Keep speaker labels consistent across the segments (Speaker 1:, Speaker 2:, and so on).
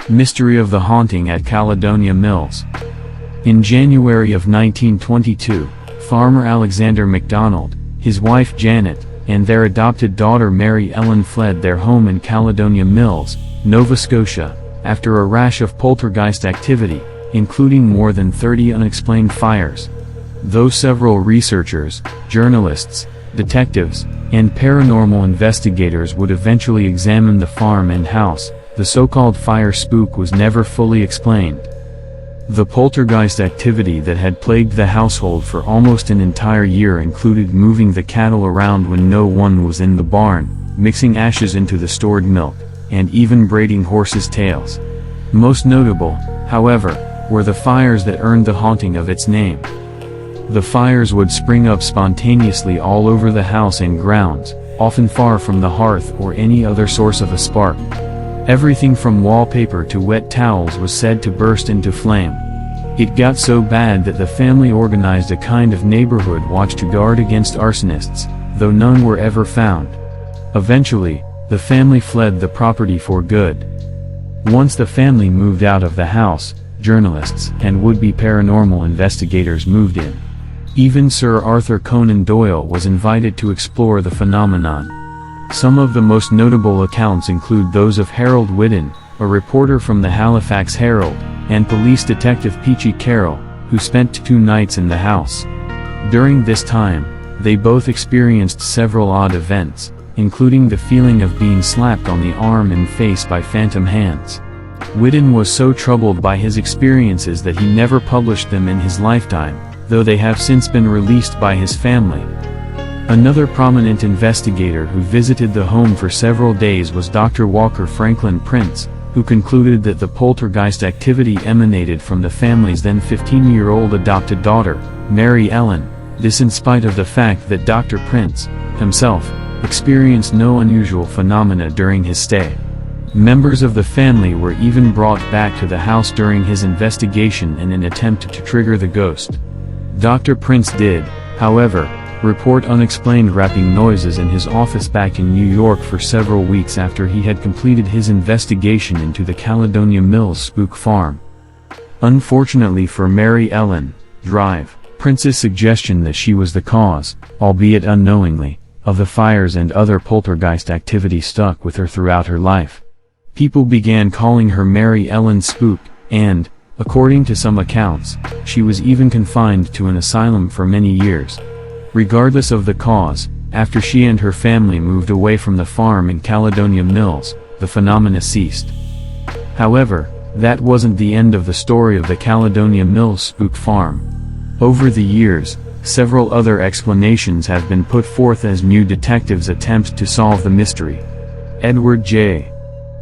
Speaker 1: Mystery of the haunting at Caledonia Mills. In January of 1922, farmer Alexander MacDonald, his wife Janet, and their adopted daughter Mary Ellen fled their home in Caledonia Mills, Nova Scotia, after a rash of poltergeist activity, including more than 30 unexplained fires. Though several researchers, journalists, detectives, and paranormal investigators would eventually examine the farm and house, the so-called fire spook was never fully explained. The poltergeist activity that had plagued the household for almost an entire year included moving the cattle around when no one was in the barn, mixing ashes into the stored milk, and even braiding horses' tails. Most notable, however, were the fires that earned the haunting of its name. The fires would spring up spontaneously all over the house and grounds, often far from the hearth or any other source of a spark. Everything from wallpaper to wet towels was said to burst into flame. It got so bad that the family organized a kind of neighborhood watch to guard against arsonists, though none were ever found. Eventually, the family fled the property for good. Once the family moved out of the house, journalists and would-be paranormal investigators moved in. Even Sir Arthur Conan Doyle was invited to explore the phenomenon. Some of the most notable accounts include those of Harold Whiddon, a reporter from the Halifax Herald, and police detective Peachy Carroll, who spent 2 nights in the house. During this time, they both experienced several odd events, including the feeling of being slapped on the arm and face by phantom hands. Whiddon was so troubled by his experiences that he never published them in his lifetime, though they have since been released by his family. Another prominent investigator who visited the home for several days was Dr. Walker Franklin Prince, who concluded that the poltergeist activity emanated from the family's then 15-year-old adopted daughter, Mary Ellen, this in spite of the fact that Dr. Prince, himself, experienced no unusual phenomena during his stay. Members of the family were even brought back to the house during his investigation in an attempt to trigger the ghost. Dr. Prince did, however, report unexplained rapping noises in his office back in New York for several weeks after he had completed his investigation into the Caledonia Mills spook farm. Unfortunately for Mary Ellen, Prince's suggestion that she was the cause, albeit unknowingly, of the fires and other poltergeist activity stuck with her throughout her life. People began calling her Mary Ellen Spook, and, according to some accounts, she was even confined to an asylum for many years. Regardless of the cause, after she and her family moved away from the farm in Caledonia Mills, the phenomena ceased. However, that wasn't the end of the story of the Caledonia Mills spook farm. Over the years, several other explanations have been put forth as new detectives attempt to solve the mystery. Edward J.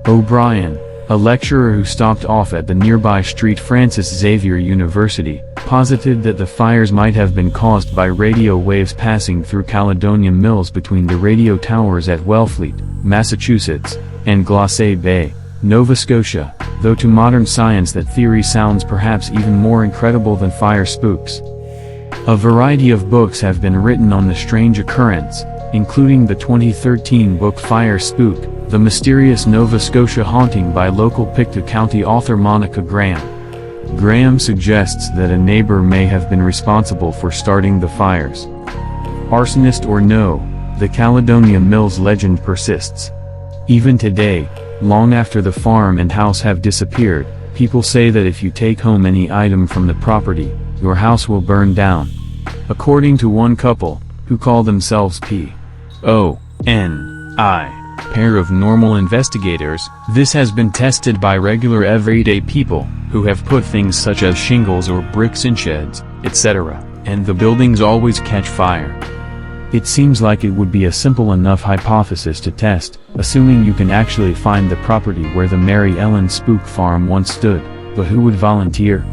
Speaker 1: O'Brien, a lecturer who stopped off at the nearby St. Francis Xavier University, posited that the fires might have been caused by radio waves passing through Caledonia Mills between the radio towers at Wellfleet, Massachusetts, and Glace Bay, Nova Scotia, though to modern science that theory sounds perhaps even more incredible than fire spooks. A variety of books have been written on the strange occurrence, including the 2013 book Fire Spook, The Mysterious Nova Scotia Haunting by local Pictou County author Monica Graham. Graham suggests that a neighbor may have been responsible for starting the fires. Arsonist or no, the Caledonia Mills legend persists. Even today, long after the farm and house have disappeared, people say that if you take home any item from the property, your house will burn down. According to one couple, who call themselves P.O.N.I. pair of normal investigators, this has been tested by regular everyday people, who have put things such as shingles or bricks in sheds, etc., and the buildings always catch fire. It seems like it would be a simple enough hypothesis to test, assuming you can actually find the property where the Mary Ellen spook farm once stood, but who would volunteer?